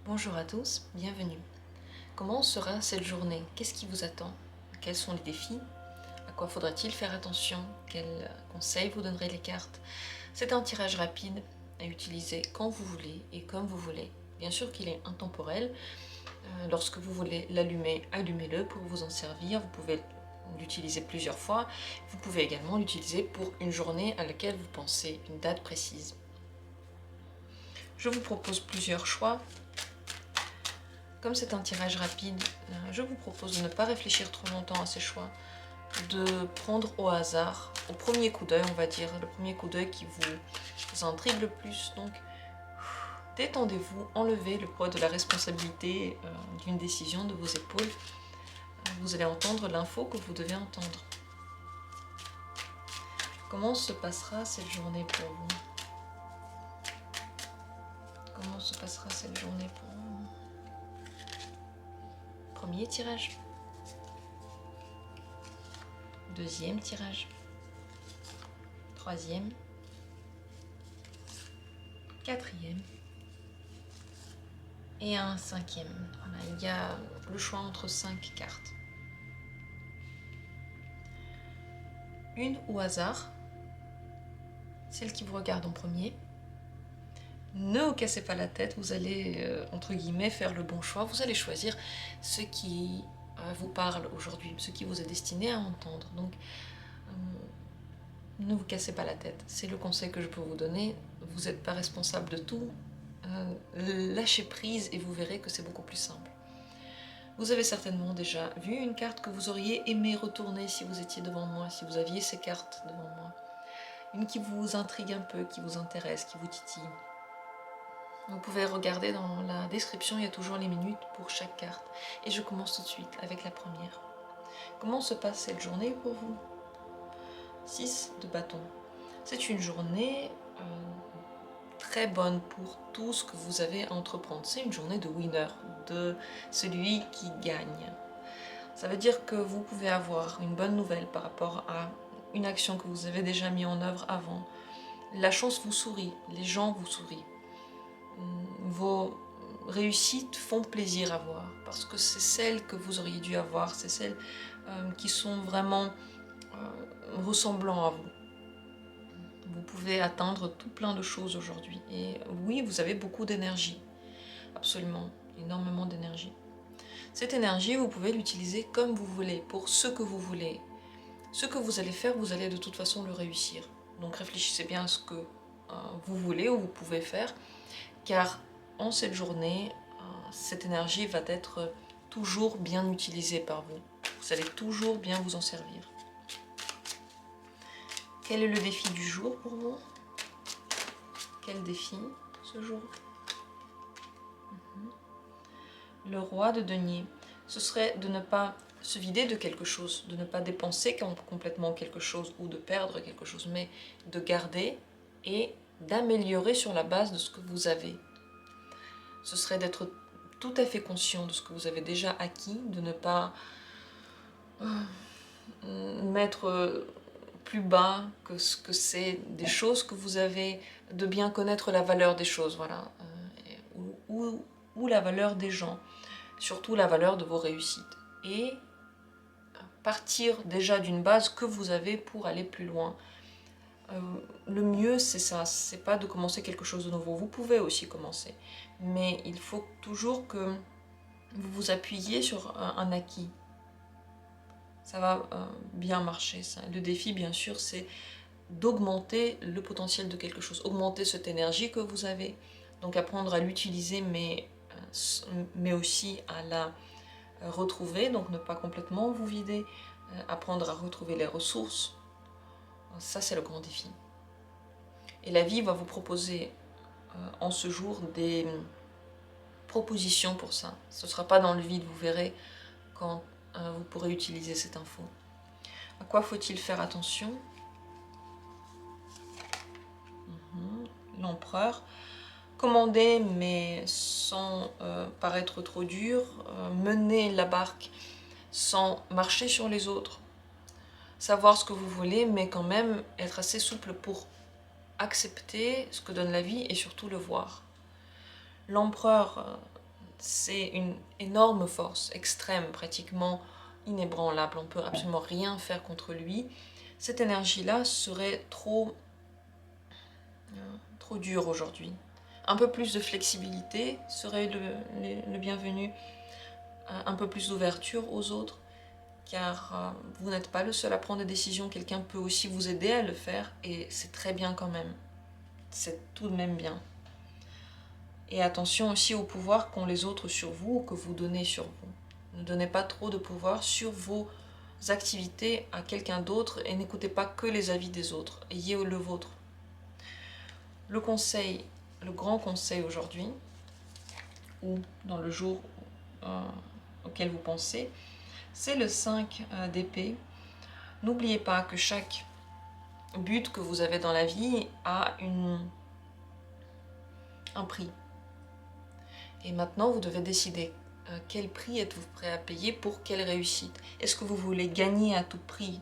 Bonjour à tous, bienvenue. Comment sera cette journée? Qu'est-ce qui vous attend? Quels sont les défis? À quoi faudra-t-il faire attention? Quels conseils vous donnerez les cartes? C'est un tirage rapide à utiliser quand vous voulez et comme vous voulez. Bien sûr qu'il est intemporel. Lorsque vous voulez l'allumer, allumez-le pour vous en servir. Vous pouvez l'utiliser plusieurs fois. Vous pouvez également l'utiliser pour une journée à laquelle vous pensez, une date précise. Je vous propose plusieurs choix. Comme c'est un tirage rapide, je vous propose de ne pas réfléchir trop longtemps à ces choix, de prendre au hasard, au premier coup d'œil, on va dire, le premier coup d'œil qui vous intrigue le plus. Donc, détendez-vous, enlevez le poids de la responsabilité d'une décision de vos épaules. Vous allez entendre l'info que vous devez entendre. Comment se passera cette journée pour vous? Comment se passera cette journée pour vous? Premier tirage. Deuxième tirage. Troisième. Quatrième. Et un cinquième. Voilà, il y a le choix entre 5 cartes. Une au hasard, celle qui vous regarde en premier. Ne vous cassez pas la tête, vous allez, entre guillemets, faire le bon choix. Vous allez choisir ce qui vous parle aujourd'hui, ce qui vous est destiné à entendre. Donc, ne vous cassez pas la tête. C'est le conseil que je peux vous donner. Vous n'êtes pas responsable de tout. Lâchez prise et vous verrez que c'est beaucoup plus simple. Vous avez certainement déjà vu une carte que vous auriez aimé retourner si vous étiez devant moi, si vous aviez ces cartes devant moi. Une qui vous intrigue un peu, qui vous intéresse, qui vous titille. Vous pouvez regarder dans la description, il y a toujours les minutes pour chaque carte. Et je commence tout de suite avec la première. Comment se passe cette journée pour vous? 6 de bâton. C'est une journée très bonne pour tout ce que vous avez à entreprendre. C'est une journée de winner, de celui qui gagne. Ça veut dire que vous pouvez avoir une bonne nouvelle par rapport à une action que vous avez déjà mis en œuvre avant. La chance vous sourit, les gens vous sourient. Vos réussites font plaisir à voir parce que c'est celles que vous auriez dû avoir, c'est celles qui sont vraiment ressemblant à vous. Vous pouvez atteindre tout plein de choses aujourd'hui. Et oui, vous avez beaucoup d'énergie. Absolument, énormément d'énergie. Cette énergie, vous pouvez l'utiliser comme vous voulez, pour ce que vous voulez. Ce que vous allez faire, vous allez de toute façon le réussir. Donc réfléchissez bien à ce que vous voulez ou vous pouvez faire, car en cette journée, cette énergie va être toujours bien utilisée par vous. Vous allez toujours bien vous en servir. Quel est le défi du jour pour vous? Quel défi ce jour? Le roi de denier, ce serait de ne pas se vider de quelque chose, de ne pas dépenser complètement quelque chose ou de perdre quelque chose, mais de garder et d'améliorer sur la base de ce que vous avez. Ce serait d'être tout à fait conscient de ce que vous avez déjà acquis, de ne pas mettre plus bas que ce que c'est des choses que vous avez, de bien connaître la valeur des choses, voilà, ou la valeur des gens, surtout la valeur de vos réussites. Et partir déjà d'une base que vous avez pour aller plus loin. Le mieux, c'est ça, c'est pas de commencer quelque chose de nouveau. Vous pouvez aussi commencer, mais il faut toujours que vous vous appuyiez sur un acquis. Ça va bien marcher, ça. Le défi, bien sûr, c'est d'augmenter le potentiel de quelque chose, augmenter cette énergie que vous avez, donc apprendre à l'utiliser, mais aussi à la retrouver, donc ne pas complètement vous vider, apprendre à retrouver les ressources. Ça, c'est le grand défi. Et la vie va vous proposer en ce jour des propositions pour ça. Ce ne sera pas dans le vide, vous verrez quand vous pourrez utiliser cette info. À quoi faut-il faire attention? L'empereur. Commander mais sans paraître trop dur, mener la barque sans marcher sur les autres, savoir ce que vous voulez mais quand même être assez souple pour accepter ce que donne la vie et surtout le voir. L'empereur, c'est une énorme force, extrême, pratiquement inébranlable. On ne peut absolument rien faire contre lui. Cette énergie-là serait trop dure aujourd'hui. Un peu plus de flexibilité serait le bienvenu, un peu plus d'ouverture aux autres, car vous n'êtes pas le seul à prendre des décisions, quelqu'un peut aussi vous aider à le faire, et c'est très bien quand même. C'est tout de même bien. Et attention aussi au pouvoir qu'ont les autres sur vous, ou que vous donnez sur vous. Ne donnez pas trop de pouvoir sur vos activités à quelqu'un d'autre, et n'écoutez pas que les avis des autres, ayez le vôtre. Le conseil, le grand conseil aujourd'hui, ou dans le jour auquel vous pensez, c'est le 5 d'épée. N'oubliez pas que chaque but que vous avez dans la vie a un prix. Et maintenant, vous devez décider quel prix êtes-vous prêt à payer pour quelle réussite. Est-ce que vous voulez gagner à tout prix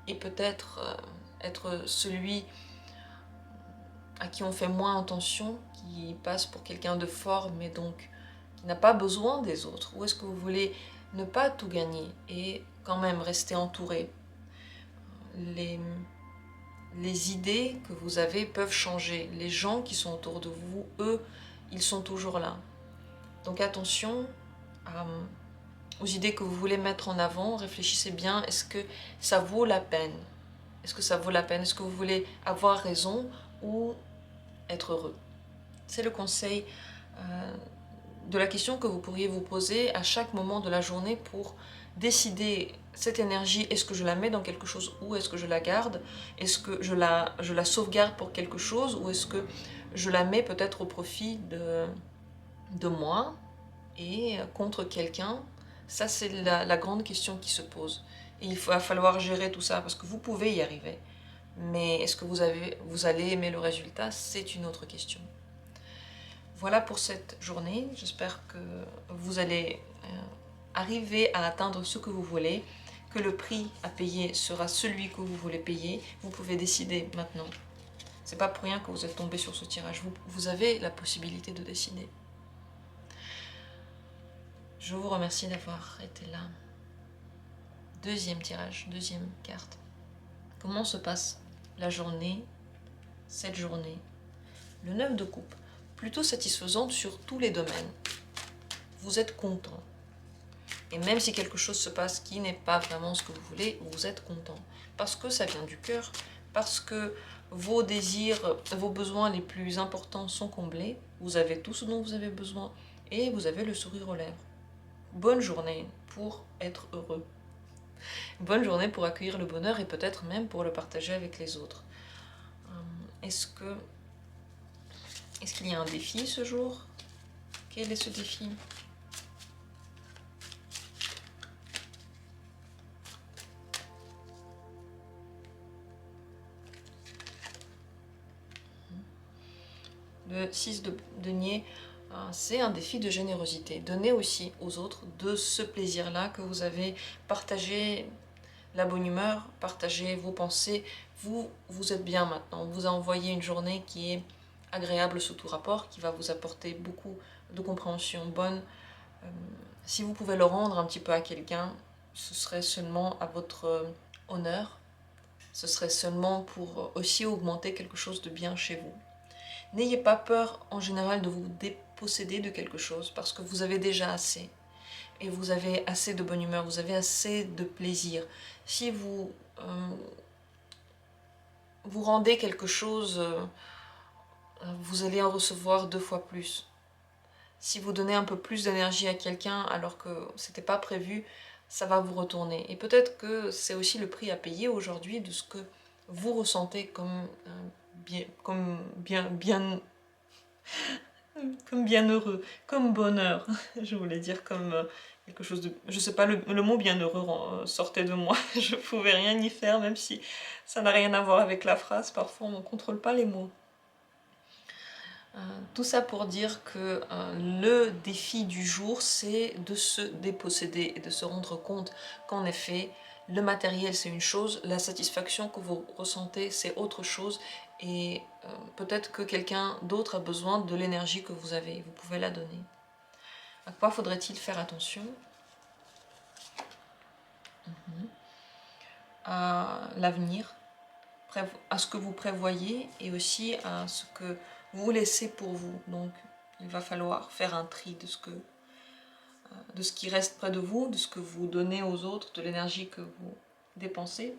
et peut-être être celui à qui on fait moins attention, qui passe pour quelqu'un de fort, mais donc qui n'a pas besoin des autres? Ou est-ce que vous voulez ne pas tout gagner et quand même rester entouré? Les idées que vous avez peuvent changer. Les gens qui sont autour de vous, eux, ils sont toujours là. Donc attention aux idées que vous voulez mettre en avant. Réfléchissez bien, est-ce que ça vaut la peine? Est-ce que ça vaut la peine? Est-ce que vous voulez avoir raison ou être heureux? C'est le conseil de la question que vous pourriez vous poser à chaque moment de la journée pour décider cette énergie, est-ce que je la mets dans quelque chose ou est-ce que je la garde? Est-ce que je la sauvegarde pour quelque chose ou est-ce que je la mets peut-être au profit de moi et contre quelqu'un? Ça, c'est la grande question qui se pose. Et il va falloir gérer tout ça parce que vous pouvez y arriver. Mais est-ce que vous allez aimer le résultat? C'est une autre question. Voilà pour cette journée. J'espère que vous allez arriver à atteindre ce que vous voulez, que le prix à payer sera celui que vous voulez payer. Vous pouvez décider maintenant. C'est pas pour rien que vous êtes tombé sur ce tirage. Vous avez la possibilité de décider. Je vous remercie d'avoir été là. Deuxième tirage, deuxième carte. Comment se passe la journée, cette journée? Le 9 de coupe, plutôt satisfaisante sur tous les domaines. Vous êtes content. Et même si quelque chose se passe qui n'est pas vraiment ce que vous voulez, vous êtes content. Parce que ça vient du cœur, parce que vos désirs, vos besoins les plus importants sont comblés, vous avez tout ce dont vous avez besoin et vous avez le sourire aux lèvres. Bonne journée pour être heureux. Bonne journée pour accueillir le bonheur et peut-être même pour le partager avec les autres. Est-ce qu'il y a un défi ce jour? Quel est ce défi? Le 6 de denier, c'est un défi de générosité. Donnez aussi aux autres de ce plaisir-là que vous avez. Partagez la bonne humeur, partagez vos pensées. Vous êtes bien maintenant. On vous a envoyé une journée qui est agréable sous tout rapport, qui va vous apporter beaucoup de compréhension bonne. Si vous pouvez le rendre un petit peu à quelqu'un, ce serait seulement à votre honneur. Ce serait seulement pour aussi augmenter quelque chose de bien chez vous. N'ayez pas peur en général de vous déposséder de quelque chose parce que vous avez déjà assez. Et vous avez assez de bonne humeur, vous avez assez de plaisir. Si vous vous rendez quelque chose, vous allez en recevoir 2 fois plus. Si vous donnez un peu plus d'énergie à quelqu'un alors que c'était pas prévu, ça va vous retourner. Et peut-être que c'est aussi le prix à payer aujourd'hui de ce que vous ressentez comme bien heureux, comme bonheur. Je voulais dire comme quelque chose de... Je sais pas, le mot bienheureux sortait de moi. Je pouvais rien y faire, même si ça n'a rien à voir avec la phrase. Parfois, on ne contrôle pas les mots. Tout ça pour dire que le défi du jour, c'est de se déposséder et de se rendre compte qu'en effet, le matériel c'est une chose, la satisfaction que vous ressentez c'est autre chose et peut-être que quelqu'un d'autre a besoin de l'énergie que vous avez, vous pouvez la donner. À quoi faudrait-il faire attention? À l'avenir, à ce que vous prévoyez et aussi à ce que vous laissez pour vous. Donc il va falloir faire un tri de ce qui reste près de vous, de ce que vous donnez aux autres, de l'énergie que vous dépensez.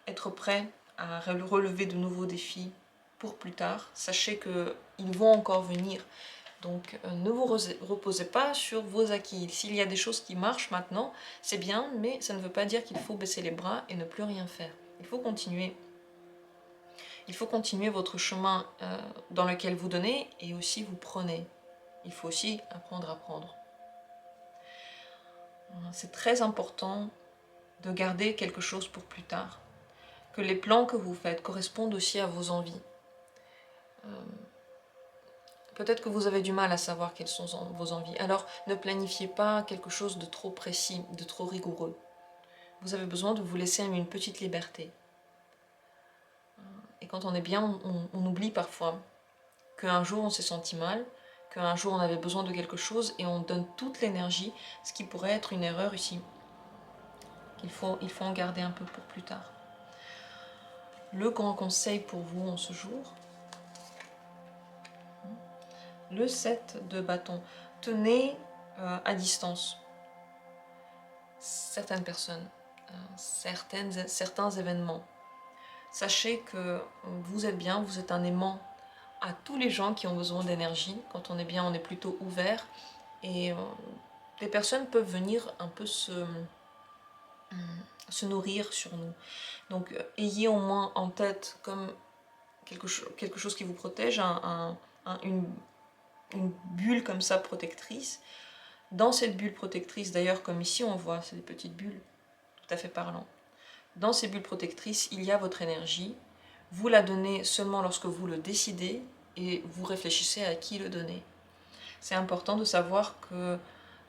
Être prêt à relever de nouveaux défis pour plus tard. Sachez qu'ils vont encore venir. Donc ne vous reposez pas sur vos acquis. S'il y a des choses qui marchent maintenant, c'est bien, mais ça ne veut pas dire qu'il faut baisser les bras et ne plus rien faire. Il faut continuer. Il faut continuer votre chemin dans lequel vous donnez et aussi vous prenez. Il faut aussi apprendre à prendre. C'est très important de garder quelque chose pour plus tard. Que les plans que vous faites correspondent aussi à vos envies. Peut-être que vous avez du mal à savoir quelles sont vos envies. Alors ne planifiez pas quelque chose de trop précis, de trop rigoureux. Vous avez besoin de vous laisser une petite liberté. Et quand on est bien, on oublie parfois qu'un jour on s'est senti mal, qu'un jour on avait besoin de quelque chose et on donne toute l'énergie, ce qui pourrait être une erreur ici. Il faut en garder un peu pour plus tard. Le grand conseil pour vous en ce jour, le 7 de bâton. Tenez à distance certaines personnes, certains événements. Sachez que vous êtes bien, vous êtes un aimant à tous les gens qui ont besoin d'énergie. Quand on est bien, on est plutôt ouvert. Et des personnes peuvent venir un peu se nourrir sur nous. Donc ayez au moins en tête comme quelque chose qui vous protège, une bulle comme ça protectrice. Dans cette bulle protectrice, d'ailleurs comme ici on voit, c'est des petites bulles, tout à fait parlant. Dans ces bulles protectrices, il y a votre énergie. Vous la donnez seulement lorsque vous le décidez et vous réfléchissez à qui le donner. C'est important de savoir que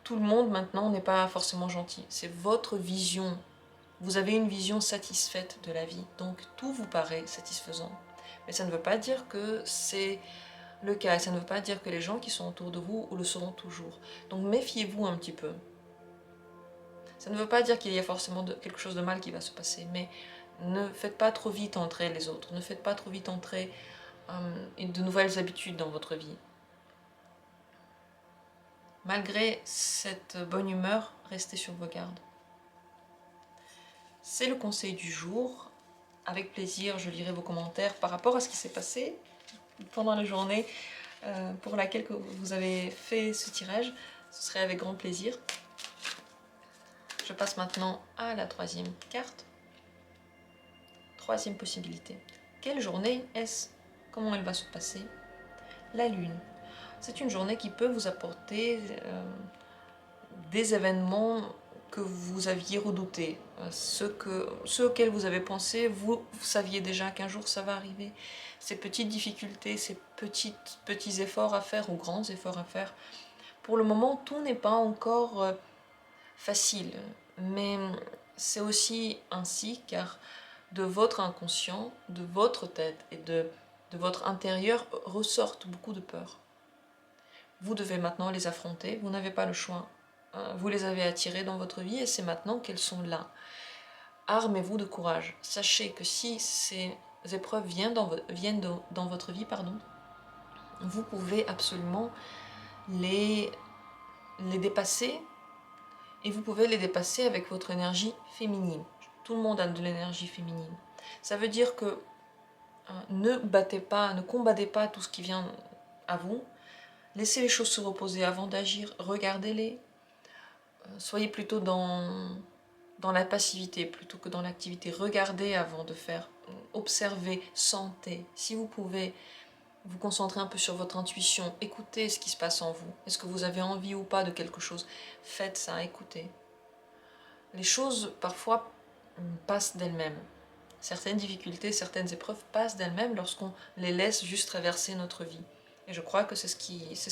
tout le monde maintenant n'est pas forcément gentil. C'est votre vision. Vous avez une vision satisfaite de la vie, donc tout vous paraît satisfaisant. Mais ça ne veut pas dire que c'est le cas, et ça ne veut pas dire que les gens qui sont autour de vous le seront toujours. Donc méfiez-vous un petit peu. Ça ne veut pas dire qu'il y a forcément quelque chose de mal qui va se passer, mais ne faites pas trop vite entrer les autres, ne faites pas trop vite entrer de nouvelles habitudes dans votre vie. Malgré cette bonne humeur, restez sur vos gardes. C'est le conseil du jour. Avec plaisir, je lirai vos commentaires par rapport à ce qui s'est passé pendant la journée pour laquelle vous avez fait ce tirage. Ce serait avec grand plaisir. Je passe maintenant à la troisième carte. Troisième possibilité. Quelle journée est-ce? Comment elle va se passer? La Lune. C'est une journée qui peut vous apporter des événements que vous aviez redoutés, ceux auxquels vous avez pensé, vous saviez déjà qu'un jour ça va arriver. Ces petites difficultés, ces petits efforts à faire ou grands efforts à faire. Pour le moment, tout n'est pas encore facile, mais c'est aussi ainsi car de votre inconscient, de votre tête et de votre intérieur ressortent beaucoup de peurs. Vous devez maintenant les affronter, vous n'avez pas le choix. Vous les avez attirées dans votre vie et c'est maintenant qu'elles sont là. Armez-vous de courage. Sachez que si ces épreuves viennent dans votre vie, vous pouvez absolument les dépasser et vous pouvez les dépasser avec votre énergie féminine. Tout le monde a de l'énergie féminine. Ça veut dire que ne combattez pas tout ce qui vient à vous. Laissez les choses se reposer avant d'agir, regardez-les. Soyez plutôt dans la passivité plutôt que dans l'activité. Regardez avant de faire, observez, sentez. Si vous pouvez vous concentrer un peu sur votre intuition, écoutez ce qui se passe en vous. Est-ce que vous avez envie ou pas de quelque chose? Faites ça, écoutez. Les choses parfois passent d'elles-mêmes. Certaines difficultés, certaines épreuves passent d'elles-mêmes lorsqu'on les laisse juste traverser notre vie. Et je crois que c'est ce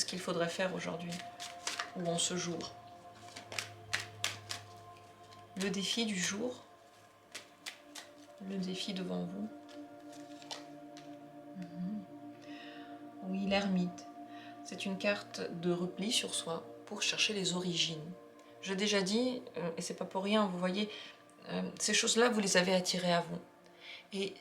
qu'il faudrait faire aujourd'hui, ou en ce jour. Le défi du jour, le défi devant vous. Oui, l'ermite. C'est une carte de repli sur soi pour chercher les origines. J'ai déjà dit, et c'est pas pour rien, vous voyez, ces choses-là, vous les avez attirées à vous. Et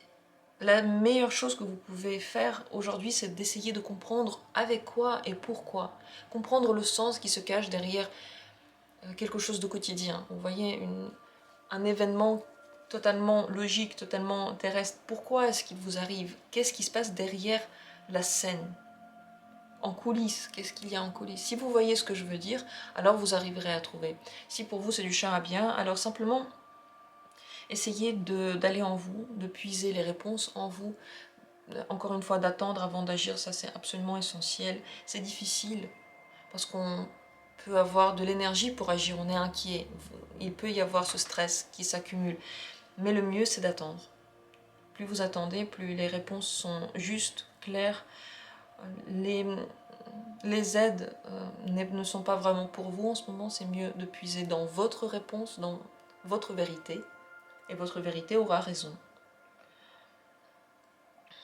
la meilleure chose que vous pouvez faire aujourd'hui, c'est d'essayer de comprendre avec quoi et pourquoi. Comprendre le sens qui se cache derrière quelque chose de quotidien. Vous voyez, un événement totalement logique, totalement terrestre. Pourquoi est-ce qu'il vous arrive? Qu'est-ce qui se passe derrière la scène? En coulisses, qu'est-ce qu'il y a en coulisses? Si vous voyez ce que je veux dire, alors vous arriverez à trouver. Si pour vous c'est du charabia, alors simplement essayez d'aller en vous, de puiser les réponses en vous. Encore une fois, d'attendre avant d'agir, ça c'est absolument essentiel. C'est difficile parce qu'on peut avoir de l'énergie pour agir, on est inquiet. Il peut y avoir ce stress qui s'accumule. Mais le mieux c'est d'attendre. Plus vous attendez, plus les réponses sont justes, claires. Les aides ne sont pas vraiment pour vous en ce moment, c'est mieux de puiser dans votre réponse, dans votre vérité. Et votre vérité aura raison.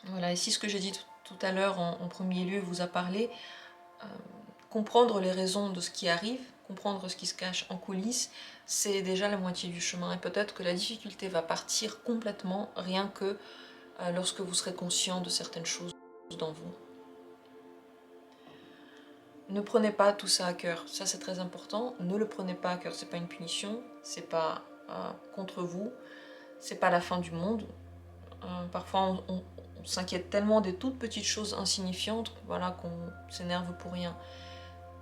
Voilà, et si ce que j'ai dit tout à l'heure en premier lieu vous a parlé, comprendre les raisons de ce qui arrive, comprendre ce qui se cache en coulisses, c'est déjà la moitié du chemin. Et peut-être que la difficulté va partir complètement rien que lorsque vous serez conscient de certaines choses dans vous. Ne prenez pas tout ça à cœur, ça c'est très important. Ne le prenez pas à cœur, c'est pas une punition, c'est pas contre vous, c'est pas la fin du monde. Parfois on s'inquiète tellement des toutes petites choses insignifiantes, voilà, qu'on s'énerve pour rien.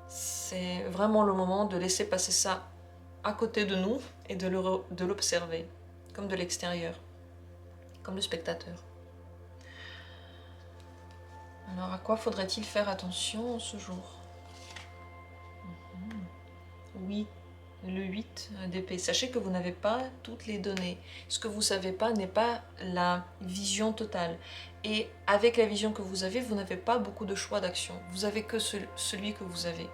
C'est vraiment le moment de laisser passer ça à côté de nous et de l'observer, comme de l'extérieur, comme le spectateur. Alors à quoi faudrait-il faire attention ce jour? Oui, le 8 d'épée. Sachez que vous n'avez pas toutes les données. Ce que vous ne savez pas n'est pas la vision totale. Et avec la vision que vous n'avez pas beaucoup de choix d'action. Vous avez que celui que vous avez.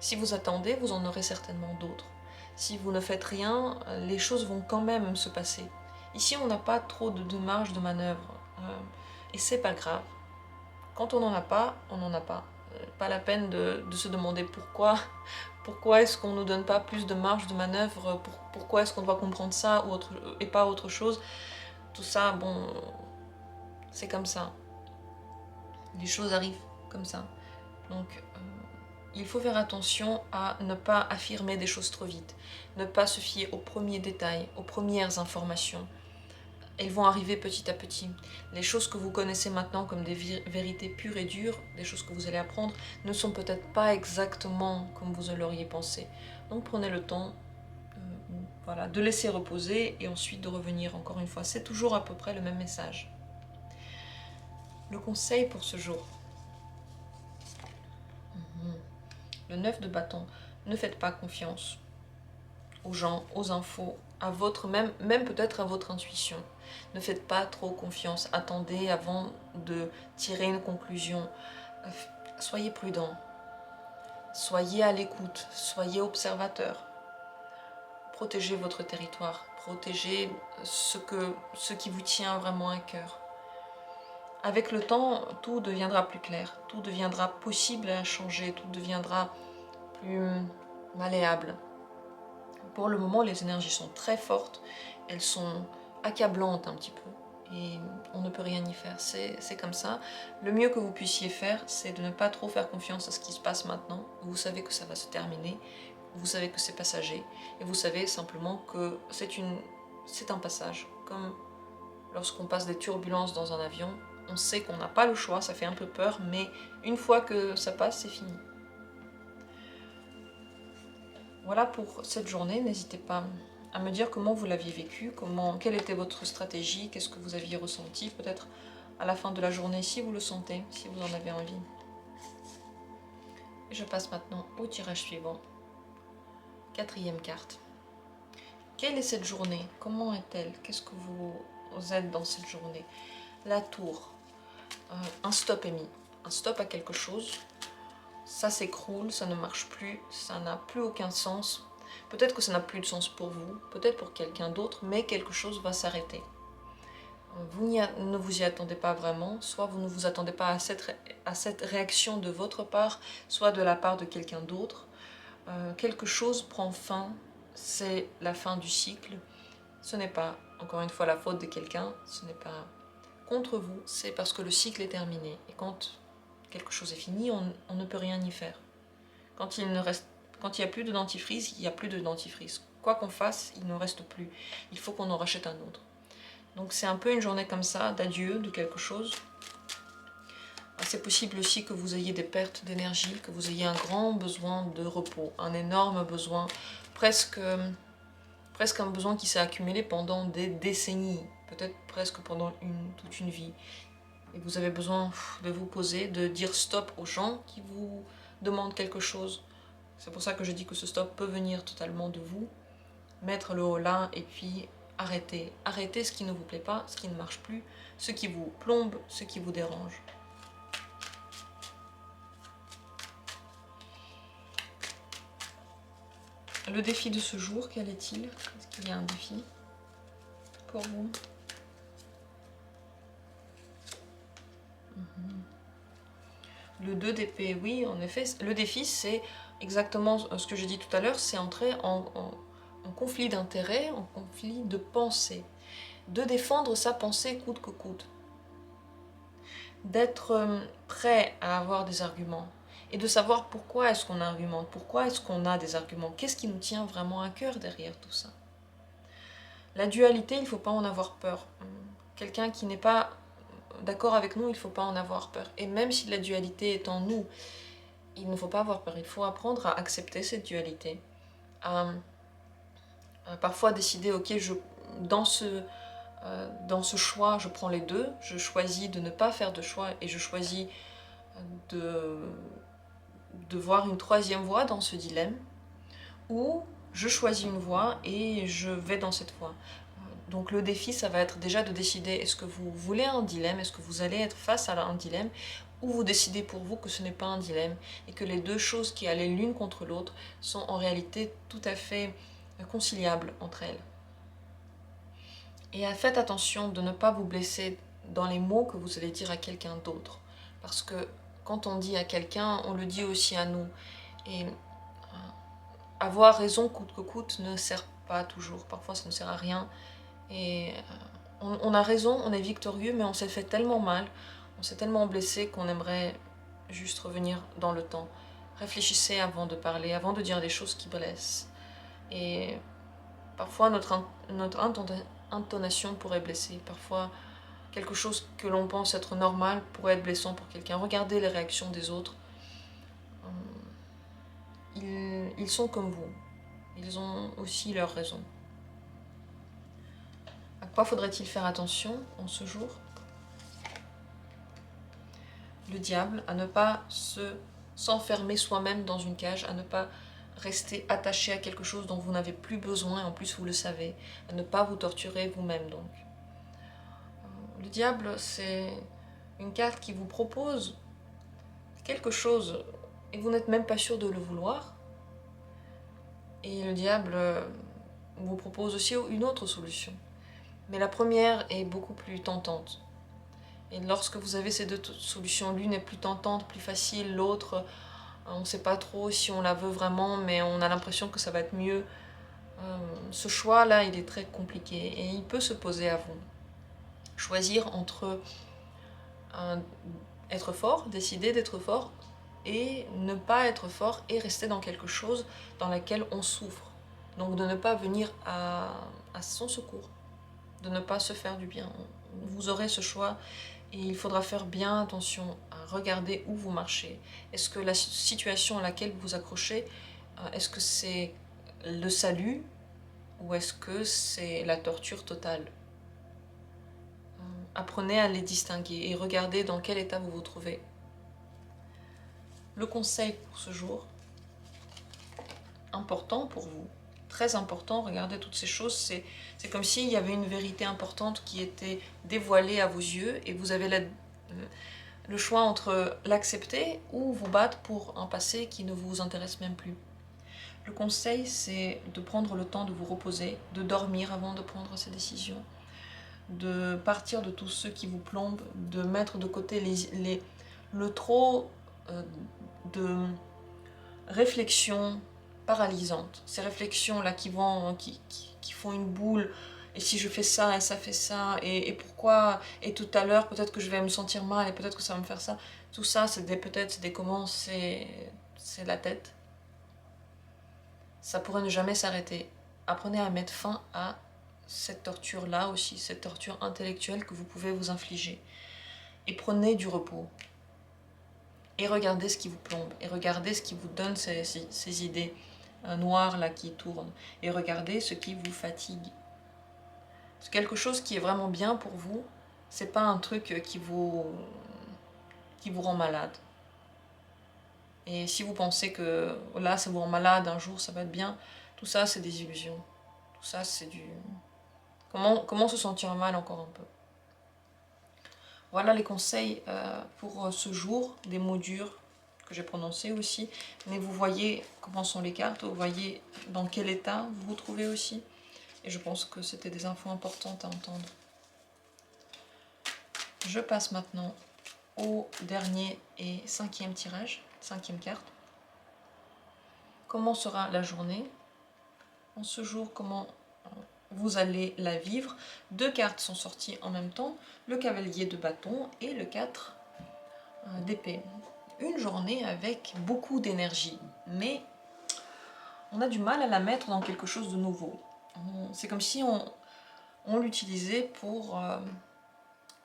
Si vous attendez, vous en aurez certainement d'autres. Si vous ne faites rien, les choses vont quand même se passer. Ici, on n'a pas trop de marge de manœuvre. Et c'est pas grave. Quand on n'en a pas, on n'en a pas. Pas la peine de se demander pourquoi. Pourquoi est-ce qu'on ne nous donne pas plus de marge de manœuvre? Pourquoi est-ce qu'on doit comprendre ça et pas autre chose? Tout ça, bon, c'est comme ça. Les choses arrivent comme ça. Donc, il faut faire attention à ne pas affirmer des choses trop vite. Ne pas se fier aux premiers détails, aux premières informations. Elles vont arriver petit à petit. Les choses que vous connaissez maintenant comme des vérités pures et dures, des choses que vous allez apprendre, ne sont peut-être pas exactement comme vous l'auriez pensé. Donc prenez le temps voilà, de laisser reposer et ensuite de revenir encore une fois. C'est toujours à peu près le même message. Le conseil pour ce jour. Le 9 de bâton. Ne faites pas confiance aux gens, aux infos, à votre même peut-être à votre intuition. Ne faites pas trop confiance, attendez avant de tirer une conclusion. Soyez prudent, soyez à l'écoute, soyez observateur. Protégez votre territoire, protégez ce qui vous tient vraiment à cœur. Avec le temps, tout deviendra plus clair, tout deviendra possible à changer, tout deviendra plus malléable. Pour le moment, les énergies sont très fortes, elles sont accablantes un petit peu, et on ne peut rien y faire, c'est comme ça. Le mieux que vous puissiez faire, c'est de ne pas trop faire confiance à ce qui se passe maintenant. Vous savez que ça va se terminer, vous savez que c'est passager, et vous savez simplement que c'est un passage. Comme lorsqu'on passe des turbulences dans un avion, on sait qu'on n'a pas le choix, ça fait un peu peur, mais une fois que ça passe, c'est fini. Voilà pour cette journée, n'hésitez pas à me dire comment vous l'aviez vécu, quelle était votre stratégie, qu'est-ce que vous aviez ressenti, peut-être à la fin de la journée si vous le sentez, si vous en avez envie. Et je passe maintenant au tirage suivant. 4e carte. Quelle est cette journée? Comment est-elle? Qu'est-ce que vous êtes dans cette journée? La tour. Un stop est mis. Un stop à quelque chose. Ça s'écroule, ça ne marche plus, ça n'a plus aucun sens. Peut-être que ça n'a plus de sens pour vous, peut-être pour quelqu'un d'autre, mais quelque chose va s'arrêter. ne vous y attendez pas vraiment, soit vous ne vous attendez pas à cette réaction de votre part, soit de la part de quelqu'un d'autre. Quelque chose prend fin, c'est la fin du cycle. Ce n'est pas, encore une fois, la faute de quelqu'un, ce n'est pas contre vous, c'est parce que le cycle est terminé. Et quand quelque chose est fini, on ne peut rien y faire. Quand il n'y a plus de dentifrice, il n'y a plus de dentifrice. Quoi qu'on fasse, il ne reste plus. Il faut qu'on en rachète un autre. Donc c'est un peu une journée comme ça, d'adieu de quelque chose. C'est possible aussi que vous ayez des pertes d'énergie, que vous ayez un grand besoin de repos, un énorme besoin, presque un besoin qui s'est accumulé pendant des décennies, peut-être presque pendant toute une vie. Et vous avez besoin de vous poser, de dire stop aux gens qui vous demandent quelque chose. C'est pour ça que je dis que ce stop peut venir totalement de vous. Mettre le haut là et puis arrêter. Arrêtez ce qui ne vous plaît pas, ce qui ne marche plus, ce qui vous plombe, ce qui vous dérange. Le défi de ce jour, quel est-il? Est-ce qu'il y a un défi pour vous? Le 2 d'épée, oui, en effet. Le défi, c'est exactement ce que j'ai dit tout à l'heure, c'est entrer en conflit d'intérêts, en conflit de pensée. De défendre sa pensée coûte que coûte. D'être prêt à avoir des arguments. Et de savoir pourquoi est-ce qu'on argumente, pourquoi est-ce qu'on a des arguments, qu'est-ce qui nous tient vraiment à cœur derrière tout ça. La dualité, il ne faut pas en avoir peur. Quelqu'un qui n'est pas d'accord avec nous, il ne faut pas en avoir peur. Et même si la dualité est en nous, il ne faut pas avoir peur. Il faut apprendre à accepter cette dualité. À parfois décider, ok, dans ce choix, je prends les deux. Je choisis de ne pas faire de choix et je choisis de voir une troisième voie dans ce dilemme. Ou je choisis une voie et je vais dans cette voie. Donc le défi, ça va être déjà de décider, est-ce que vous voulez un dilemme, est-ce que vous allez être face à un dilemme, ou vous décidez pour vous que ce n'est pas un dilemme, et que les deux choses qui allaient l'une contre l'autre sont en réalité tout à fait conciliables entre elles. Et faites attention de ne pas vous blesser dans les mots que vous allez dire à quelqu'un d'autre, parce que quand on dit à quelqu'un, on le dit aussi à nous, et avoir raison coûte que coûte ne sert pas toujours, parfois ça ne sert à rien. Et on a raison, on est victorieux, mais on s'est fait tellement mal, on s'est tellement blessé qu'on aimerait juste revenir dans le temps. Réfléchissez avant de parler, avant de dire des choses qui blessent. Et parfois notre intonation pourrait blesser, parfois quelque chose que l'on pense être normal pourrait être blessant pour quelqu'un. Regardez les réactions des autres. Ils sont comme vous, ils ont aussi leurs raisons. À quoi faudrait-il faire attention en ce jour? Le diable, à ne pas s'enfermer soi-même dans une cage, à ne pas rester attaché à quelque chose dont vous n'avez plus besoin, et en plus vous le savez, à ne pas vous torturer vous-même donc. Le diable, c'est une carte qui vous propose quelque chose et vous n'êtes même pas sûr de le vouloir. Et le diable vous propose aussi une autre solution. Mais la première est beaucoup plus tentante. Et lorsque vous avez ces deux solutions, l'une est plus tentante, plus facile, l'autre, on ne sait pas trop si on la veut vraiment, mais on a l'impression que ça va être mieux. Ce choix-là, il est très compliqué et il peut se poser à vous. Choisir entre être fort, décider d'être fort, et ne pas être fort et rester dans quelque chose dans laquelle on souffre. Donc de ne pas venir à son secours, de ne pas se faire du bien. Vous aurez ce choix et il faudra faire bien attention à regarder où vous marchez. Est-ce que la situation à laquelle vous vous accrochez, est-ce que c'est le salut ou est-ce que c'est la torture totale? Apprenez à les distinguer et regardez dans quel état vous vous trouvez. Le conseil pour ce jour, important pour vous, très important, regardez toutes ces choses, c'est comme s'il y avait une vérité importante qui était dévoilée à vos yeux et vous avez le choix entre l'accepter ou vous battre pour un passé qui ne vous intéresse même plus. Le conseil, c'est de prendre le temps de vous reposer, de dormir avant de prendre ces décisions, de partir de tout ce qui vous plombe, de mettre de côté le trop de réflexions paralysantes. Ces réflexions-là qui font une boule. Et si je fais ça, et ça fait ça, et pourquoi, et tout à l'heure, peut-être que je vais me sentir mal, et peut-être que ça va me faire ça. Tout ça, peut-être, c'est des comment, c'est la tête. Ça pourrait ne jamais s'arrêter. Apprenez à mettre fin à cette torture-là aussi, cette torture intellectuelle que vous pouvez vous infliger. Et prenez du repos. Et regardez ce qui vous plombe. Et regardez ce qui vous donne ces idées noires là qui tournent. Et regardez ce qui vous fatigue. C'est quelque chose qui est vraiment bien pour vous. C'est pas un truc qui vous rend malade. Et si vous pensez que là ça vous rend malade, un jour ça va être bien, tout ça c'est des illusions. Tout ça c'est du... Comment se sentir mal encore un peu. Voilà les conseils pour ce jour, des mots durs que j'ai prononcés aussi. Mais vous voyez comment sont les cartes, vous voyez dans quel état vous vous trouvez aussi. Et je pense que c'était des infos importantes à entendre. Je passe maintenant au dernier et cinquième tirage, cinquième carte. Comment sera la journée? En ce jour, comment vous allez la vivre? Deux cartes sont sorties en même temps, le cavalier de bâton et le 4 d'épée. Une journée avec beaucoup d'énergie, mais on a du mal à la mettre dans quelque chose de nouveau. C'est comme si on l'utilisait pour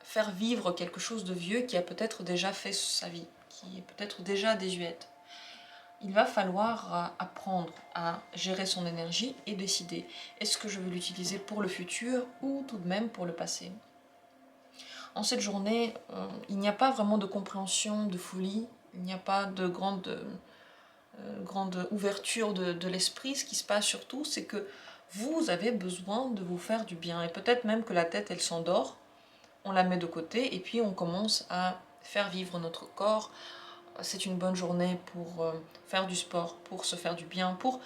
faire vivre quelque chose de vieux qui a peut-être déjà fait sa vie, qui est peut-être déjà désuète. Il va falloir apprendre à gérer son énergie et décider, est-ce que je veux l'utiliser pour le futur ou tout de même pour le passé. En cette journée, il n'y a pas vraiment de compréhension, de folie, il n'y a pas de grande ouverture de l'esprit. Ce qui se passe surtout, c'est que vous avez besoin de vous faire du bien. Et peut-être même que la tête, elle s'endort, on la met de côté et puis on commence à faire vivre notre corps. C'est une bonne journée pour faire du sport, pour se faire du bien, pour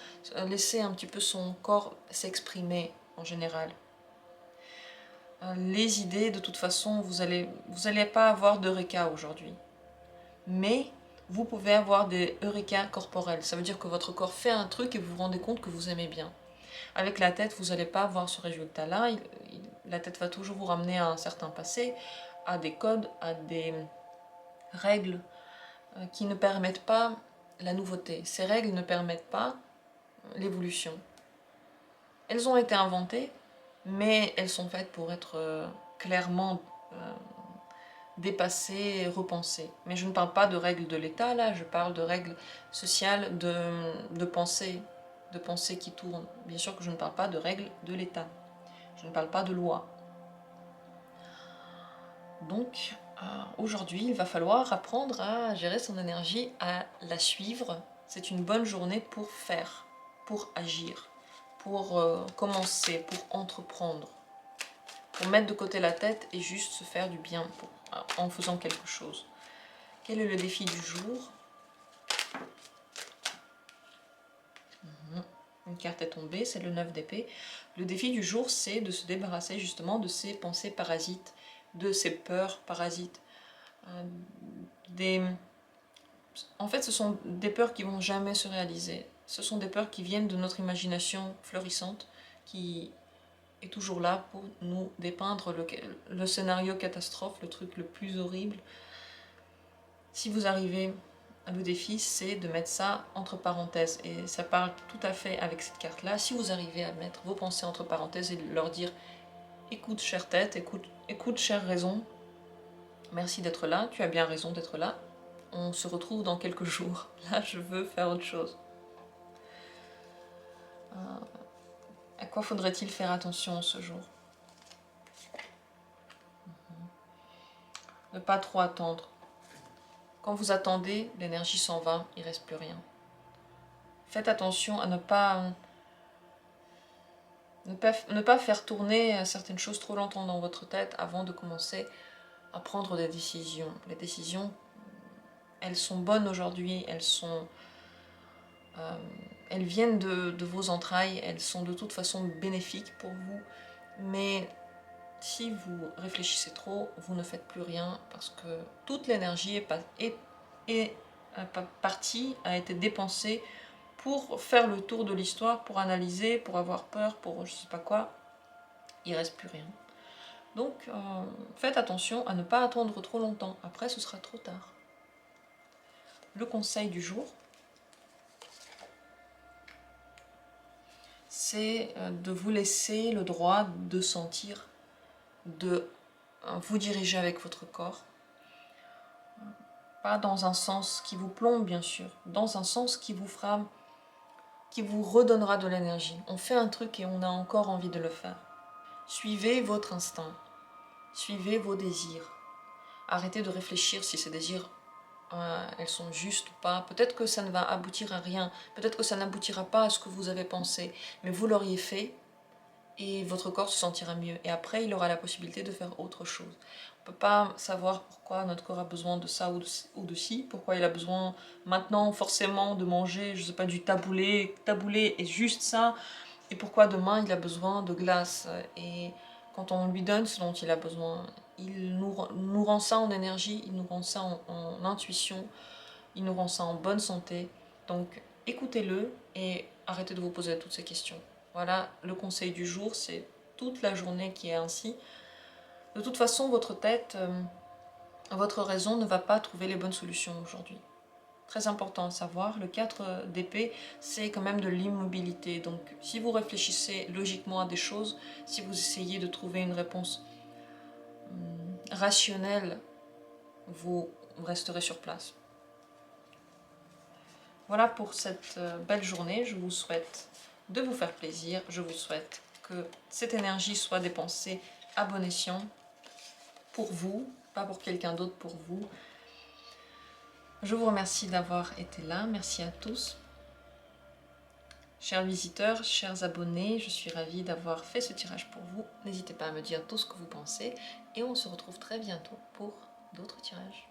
laisser un petit peu son corps s'exprimer en général. Les idées, de toute façon, vous allez pas avoir d'eureka aujourd'hui. Mais vous pouvez avoir des eureka corporels. Ça veut dire que votre corps fait un truc et vous vous rendez compte que vous aimez bien. Avec la tête, vous n'allez pas avoir ce résultat-là. La tête va toujours vous ramener à un certain passé, à des codes, à des règles qui ne permettent pas la nouveauté. Ces règles ne permettent pas l'évolution. Elles ont été inventées, mais elles sont faites pour être clairement dépassées, repensées. Mais je ne parle pas de règles de l'État, là, je parle de règles sociales, de pensée qui tournent. Bien sûr que je ne parle pas de règles de l'État. Je ne parle pas de loi. Donc, aujourd'hui, il va falloir apprendre à gérer son énergie, à la suivre. C'est une bonne journée pour faire, pour agir, pour commencer, pour entreprendre, pour mettre de côté la tête et juste se faire du bien en faisant quelque chose. Quel est le défi du jour? Une carte est tombée, c'est le 9 d'épée. Le défi du jour, c'est de se débarrasser justement de ces pensées parasites, de ces peurs parasites. En fait, ce sont des peurs qui vont jamais se réaliser. Ce sont des peurs qui viennent de notre imagination florissante, qui est toujours là pour nous dépeindre le scénario catastrophe, le truc le plus horrible. Si vous arrivez, le défi, c'est de mettre ça entre parenthèses. Et ça parle tout à fait avec cette carte-là. Si vous arrivez à mettre vos pensées entre parenthèses et leur dire « Écoute, chère tête, écoute, chère raison, merci d'être là, tu as bien raison d'être là. On se retrouve dans quelques jours. Là, je veux faire autre chose. » À quoi faudrait-il faire attention ce jour? Ne pas trop attendre. Quand vous attendez, l'énergie s'en va, il ne reste plus rien. Faites attention à ne pas faire tourner certaines choses trop longtemps dans votre tête avant de commencer à prendre des décisions. Les décisions, elles sont bonnes aujourd'hui, elles viennent de vos entrailles, elles sont de toute façon bénéfiques pour vous, mais si vous réfléchissez trop, vous ne faites plus rien parce que toute l'énergie est partie, a été dépensée pour faire le tour de l'histoire, pour analyser, pour avoir peur, pour je sais pas quoi. Il reste plus rien. Donc faites attention à ne pas attendre trop longtemps, après ce sera trop tard. Le conseil du jour, c'est de vous laisser le droit de sentir, de vous diriger avec votre corps. Pas dans un sens qui vous plombe bien sûr, dans un sens qui vous redonnera de l'énergie. On fait un truc et on a encore envie de le faire. Suivez votre instinct, suivez vos désirs. Arrêtez de réfléchir si ces désirs elles sont justes ou pas. Peut-être que ça ne va aboutir à rien, peut-être que ça n'aboutira pas à ce que vous avez pensé, mais vous l'auriez fait et votre corps se sentira mieux. Et après, il aura la possibilité de faire autre chose. On ne peut pas savoir pourquoi notre corps a besoin de ça ou de ci, pourquoi il a besoin maintenant forcément de manger, je sais pas, du taboulé. Taboulé est juste ça, et pourquoi demain il a besoin de glace. Et quand on lui donne ce dont il a besoin, il nous rend ça en énergie, il nous rend ça en intuition, il nous rend ça en bonne santé. Donc écoutez-le et arrêtez de vous poser toutes ces questions. Voilà, le conseil du jour, c'est toute la journée qui est ainsi. De toute façon, votre tête, votre raison ne va pas trouver les bonnes solutions aujourd'hui. Très important à savoir, le 4 d'épée, c'est quand même de l'immobilité. Donc si vous réfléchissez logiquement à des choses, si vous essayez de trouver une réponse rationnelle, vous resterez sur place. Voilà pour cette belle journée. Je vous souhaite de vous faire plaisir. Je vous souhaite que cette énergie soit dépensée à bon escient pour vous, pas pour quelqu'un d'autre, pour vous. Je vous remercie d'avoir été là. Merci à tous. Chers visiteurs, chers abonnés, je suis ravie d'avoir fait ce tirage pour vous. N'hésitez pas à me dire tout ce que vous pensez et on se retrouve très bientôt pour d'autres tirages.